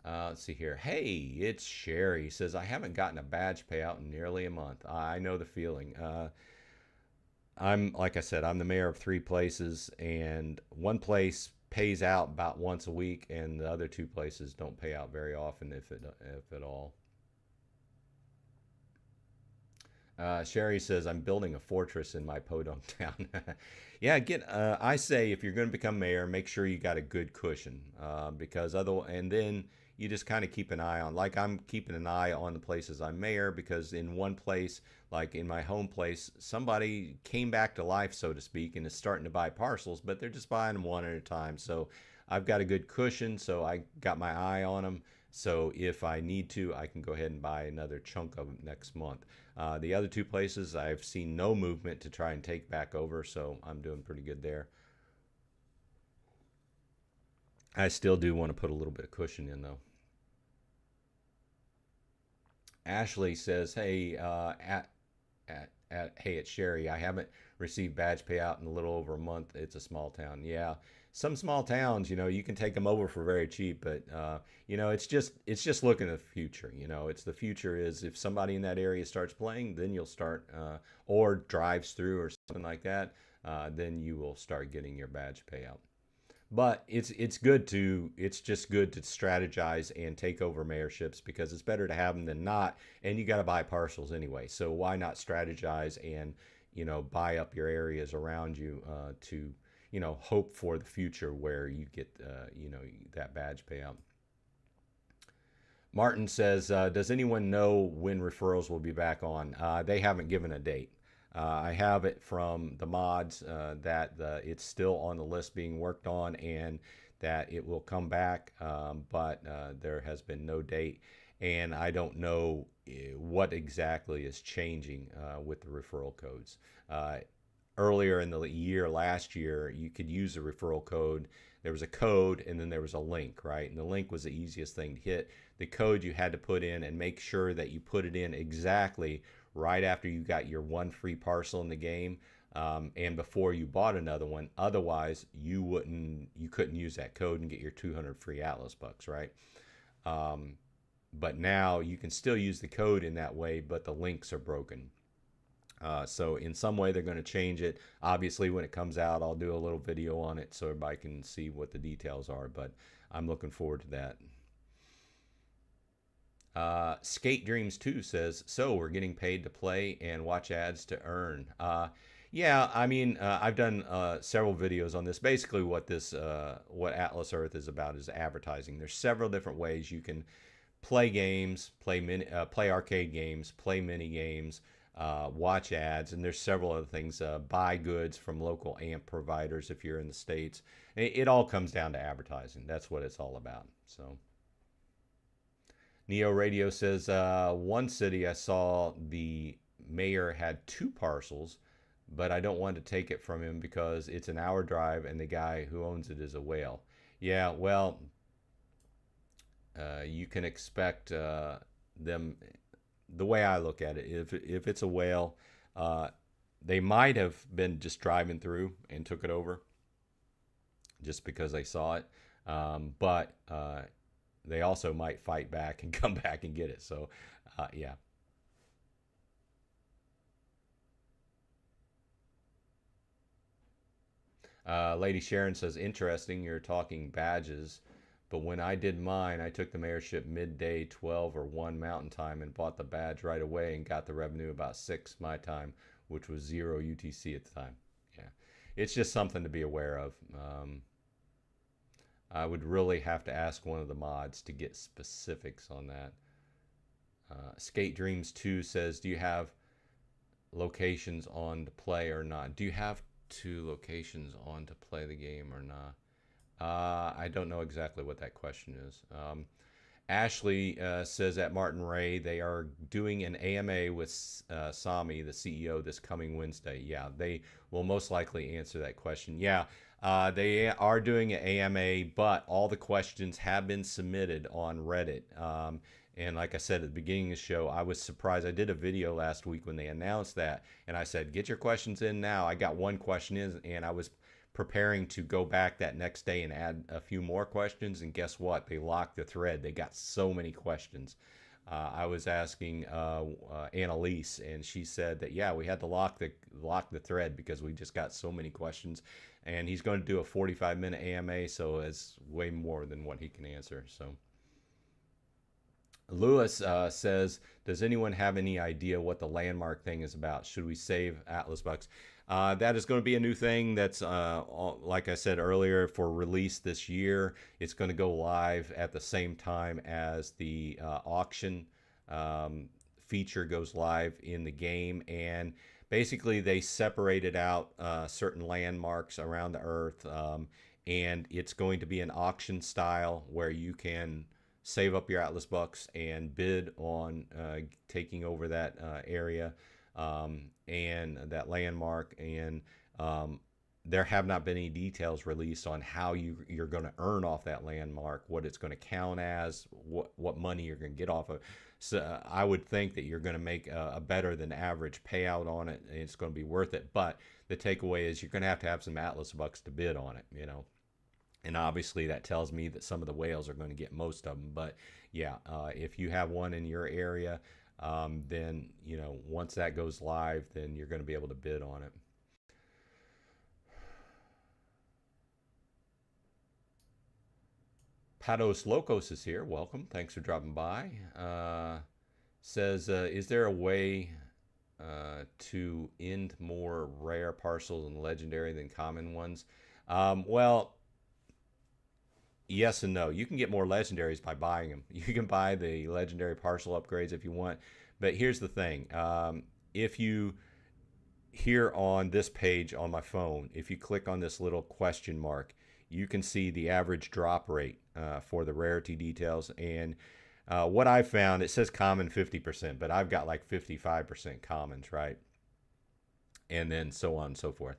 let's see here. Hey, it's Sherry. He says, I haven't gotten a badge payout in nearly a month. I know the feeling. Like I said, I'm the mayor of 3 places, and one place pays out about once a week, and the other 2 places don't pay out very often, if at all. Sherry says, I'm building a fortress in my podunk town. Yeah, I say if you're going to become mayor, make sure you got a good cushion, because and then you just kind of keep an eye on, like I'm keeping an eye on the places I'm mayor, because in one place, like in my home place, somebody came back to life, so to speak, and is starting to buy parcels, but they're just buying them one at a time. So I've got a good cushion, so I got my eye on them. So if I need to, I can go ahead and buy another chunk of them next month. The other 2 places, I've seen no movement to try and take back over, so I'm doing pretty good there. I still do want to put a little bit of cushion in, though. Ashley says, hey, hey, it's Sherry. I haven't received badge payout in a little over a month. It's a small town. Yeah, some small towns, you can take them over for very cheap, but it's just looking at the future. The future is if somebody in that area starts playing, then you'll start, or drives through or something like that, then you will start getting your badge payout. But it's just good to strategize and take over mayorships, because it's better to have them than not, and you got to buy parcels anyway. So why not strategize and buy up your areas around you to hope for the future where you get that badge payout. Martin says, does anyone know when referrals will be back on? They haven't given a date. I have it from the mods that it's still on the list being worked on, and that it will come back, but there has been no date, and I don't know what exactly is changing with the referral codes. Earlier in the year, last year, you could use a referral code. There was a code, and then there was a link, right? And the link was the easiest thing to hit. The code you had to put in, and make sure that you put it in exactly right after you got your 1 free parcel in the game. and before you bought another one. Otherwise, you couldn't use that code and get your 200 free Atlas bucks, right? But now you can still use the code in that way, but the links are broken. So in some way they're going to change it. Obviously, when it comes out, I'll do a little video on it so everybody can see what the details are, but I'm looking forward to that. Skate Dreams 2 says, so we're getting paid to play and watch ads to earn. Yeah, I mean, I've done several videos on this. Basically, what Atlas Earth is about is advertising. There's several different ways you can play games, play arcade games, play mini games, watch ads, and there's several other things. Buy goods from local AMP providers if you're in the States. It all comes down to advertising. That's what it's all about. So, Neo Radio says, one city I saw the mayor had 2 parcels, but I don't want to take it from him because it's an hour drive and the guy who owns it is a whale. Yeah, well, you can expect them. The way I look at it, if it's a whale, they might have been just driving through and took it over just because they saw it. But they also might fight back and come back and get it. So, yeah. Lady Sharon says, interesting, you're talking badges. But when I did mine, I took the mayorship midday 12 or 1 mountain time and bought the badge right away and got the revenue about 6 my time, which was 0 UTC at the time. Yeah, it's just something to be aware of. I would really have to ask one of the mods to get specifics on that. Skate Dreams 2 says, do you have locations on to play or not? Do you have 2 locations on to play the game or not? I don't know exactly what that question is. Ashley says at Martin Ray they are doing an AMA with Sami, the CEO, this coming Wednesday. Yeah, they will most likely answer that question. Yeah, they are doing an AMA, but all the questions have been submitted on Reddit. And like I said at the beginning of the show, I was surprised. I did a video last week when they announced that, and I said, get your questions in now. I got 1 question in, and I was preparing to go back that next day and add a few more questions, and guess what? They locked the thread. They got so many questions. I was asking Annalise, and she said that yeah, we had to lock the thread because we just got so many questions. And he's going to do a 45-minute AMA, so it's way more than what he can answer. So Lewis says, does anyone have any idea what the landmark thing is about? Should we save Atlas bucks? That is going to be a new thing that's, like I said earlier, for release this year. It's going to go live at the same time as the auction feature goes live in the game. And basically, they separated out certain landmarks around the Earth. And it's going to be an auction style where you can save up your Atlas bucks and bid on taking over that area. And that landmark, and there have not been any details released on how you're going to earn off that landmark, what it's going to count as, what money you're going to get off of. So I would think that you're going to make a better than average payout on it, and it's going to be worth it. But the takeaway is you're going to have some Atlas bucks to bid on it, you know. And obviously that tells me that some of the whales are going to get most of them. But yeah, if you have one in your area, then, you know, once that goes live, then you're going to be able to bid on it. Patos Locos is here. Welcome. Thanks for dropping by. Says, is there a way to end more rare parcels and legendary than common ones? Well, yes and no. You can get more legendaries by buying them. You can buy the legendary parcel upgrades if you want. But here's the thing. If you, here on this page on my phone, if you click on this little question mark, you can see the average drop rate for the rarity details. And what I found, it says common 50%, but I've got like 55% commons, right? And then so on and so forth.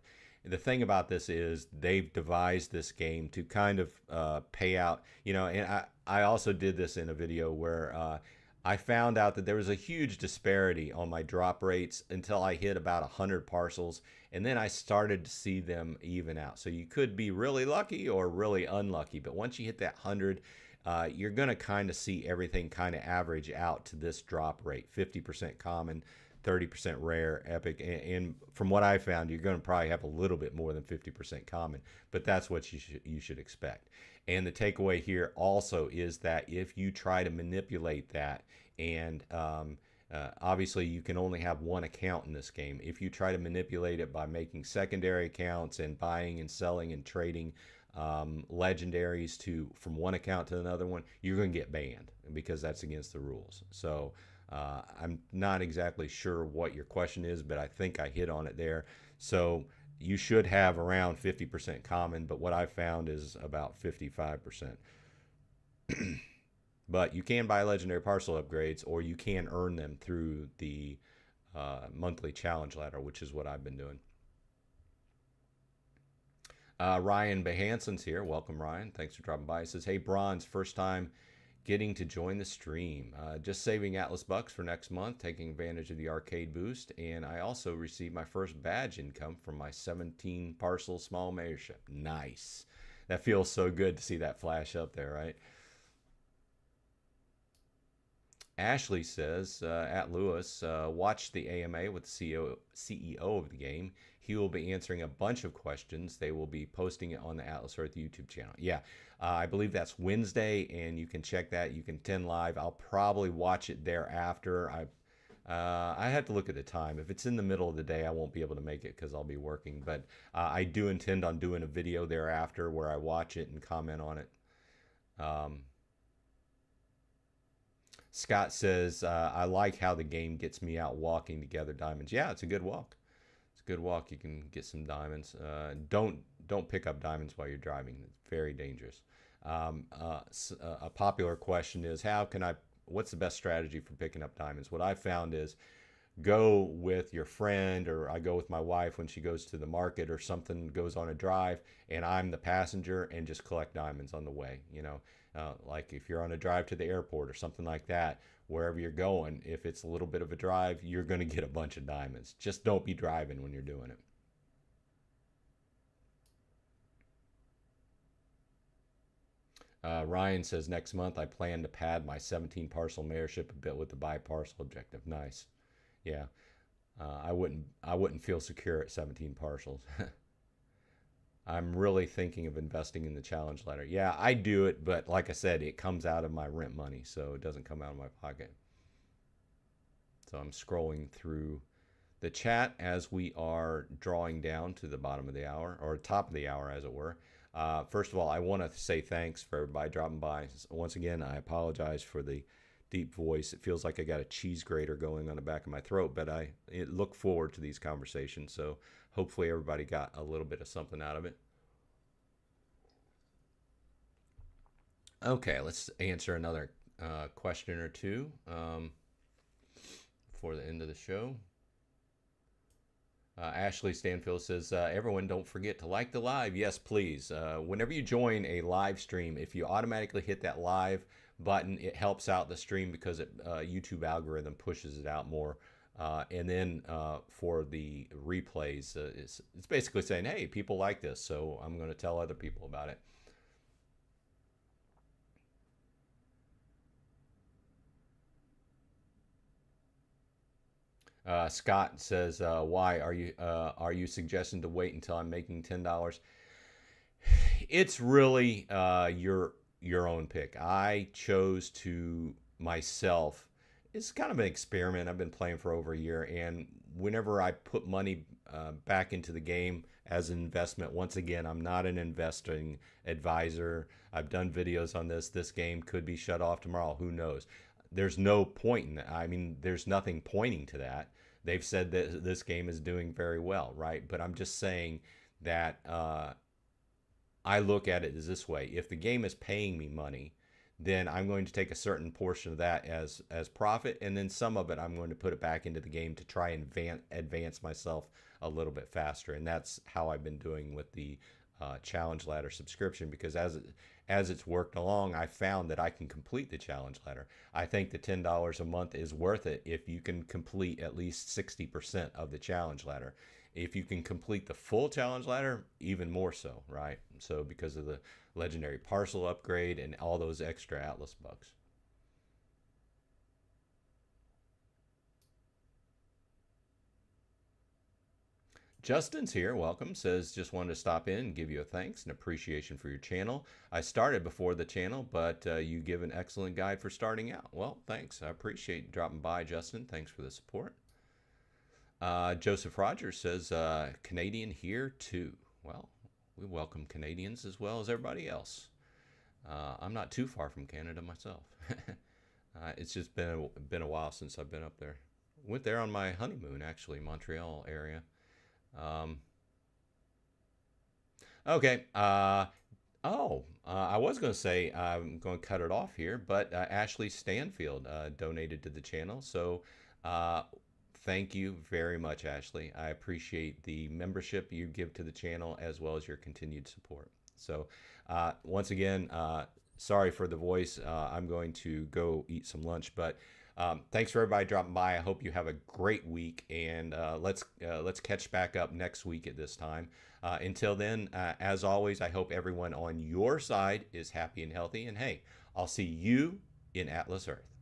The thing about this is they've devised this game to kind of pay out, you know, and I also did this in a video where I found out that there was a huge disparity on my drop rates until I hit about 100 parcels, and then I started to see them even out. So you could be really lucky or really unlucky, but once you hit that 100, you're going to kind of see everything kind of average out to this drop rate: 50% common, 30% rare, epic. And from what I found, you're going to probably have a little bit more than 50% common, but that's what you should expect. And the takeaway here also is that if you try to manipulate that, and obviously you can only have one account in this game. If you try to manipulate it by making secondary accounts and buying and selling and trading legendaries from one account to another one, you're going to get banned because that's against the rules. So I'm not exactly sure what your question is, but I think I hit on it there. So you should have around 50% common, but what I found is about 55%. But you can buy legendary parcel upgrades, or you can earn them through the monthly challenge ladder, which is what I've been doing. Ryan Behanson's here. Welcome, Ryan. Thanks for dropping by. He says, hey, Bronze, first time getting to join the stream. Just saving Atlas Bucks for next month, taking advantage of the arcade boost. And I also received my first badge income from my 17 parcel small mayorship. Nice. That feels so good to see that flash up there, right? Ashley says, at Lewis, watch the AMA with the CEO of the game. He will be answering a bunch of questions. They will be posting it on the Atlas Earth YouTube channel. Yeah, I believe that's Wednesday, and you can check that. You can attend live. I'll probably watch it thereafter. I have to look at the time. If it's in the middle of the day, I won't be able to make it because I'll be working. But I do intend on doing a video thereafter where I watch it and comment on it. Scott says, I like how the game gets me out walking to gather diamonds. Yeah, it's a good walk. It's a good walk. You can get some diamonds. Don't pick up diamonds while you're driving. It's very dangerous. A popular question is, what's the best strategy for picking up diamonds? What I found is go with your friend, or I go with my wife when she goes to the market or something, goes on a drive, and I'm the passenger, and just collect diamonds on the way. Like if you're on a drive to the airport or something like that, wherever you're going, if it's a little bit of a drive, you're going to get a bunch of diamonds. Just don't be driving when you're doing it. Ryan says, next month I plan to pad my 17 parcel mayorship a bit with the buy parcel objective. Nice. Yeah. I wouldn't feel secure at 17 parcels. I'm really thinking of investing in the challenge ladder. Yeah, I do it, but like I said, it comes out of my rent money, so it doesn't come out of my pocket. So I'm scrolling through the chat as we are drawing down to the bottom of the hour, or top of the hour, as it were. First of all, I want to say thanks for everybody dropping by. Once again, I apologize for the deep voice. It feels like I got a cheese grater going on the back of my throat, but I look forward to these conversations. So hopefully everybody got a little bit of something out of it. Okay, let's answer another question or two before the end of the show. Ashley Stanfield says, everyone don't forget to like the live. Yes, please. Whenever you join a live stream, if you automatically hit that live button, it helps out the stream because YouTube algorithm pushes it out more. And then for the replays, it's basically saying, hey, people like this, so I'm going to tell other people about it. Scott says, why are you suggesting to wait until I'm making $10? It's really your own pick. I chose to myself. It's kind of an experiment. I've been playing for over a year, and whenever I put money back into the game as an investment, once again, I'm not an investing advisor. I've done videos on this. This game could be shut off tomorrow. Who knows? There's no point in that. I mean, there's nothing pointing to that. They've said that this game is doing very well, right? But I'm just saying that I look at it as this way. If the game is paying me money, then I'm going to take a certain portion of that as profit, and then some of it I'm going to put it back into the game to try and advance myself a little bit faster. And that's how I've been doing with the challenge ladder subscription, because as it's worked along, I found that I can complete the challenge ladder. I think the $10 a month is worth it if you can complete at least 60% of the challenge ladder. If you can complete the full challenge ladder, even more so, right? So because of the legendary parcel upgrade and all those extra Atlas bucks. Justin's here, welcome. Says, just wanted to stop in and give you a thanks and appreciation for your channel. I started before the channel, but you give an excellent guide for starting out. Well, thanks. I appreciate dropping by, Justin. Thanks for the support. Joseph Rogers says, Canadian here too. Well, we welcome Canadians as well as everybody else. I'm not too far from Canada myself. It's just been a while since I've been up there. Went there on my honeymoon, actually, Montreal area. Okay. I was going to say I'm going to cut it off here, but Ashley Stanfield donated to the channel. So thank you very much, Ashley. I appreciate the membership you give to the channel as well as your continued support. So once again, sorry for the voice. I'm going to go eat some lunch, but thanks for everybody dropping by. I hope you have a great week, and let's catch back up next week at this time. Until then, as always, I hope everyone on your side is happy and healthy. And hey, I'll see you in Atlas Earth.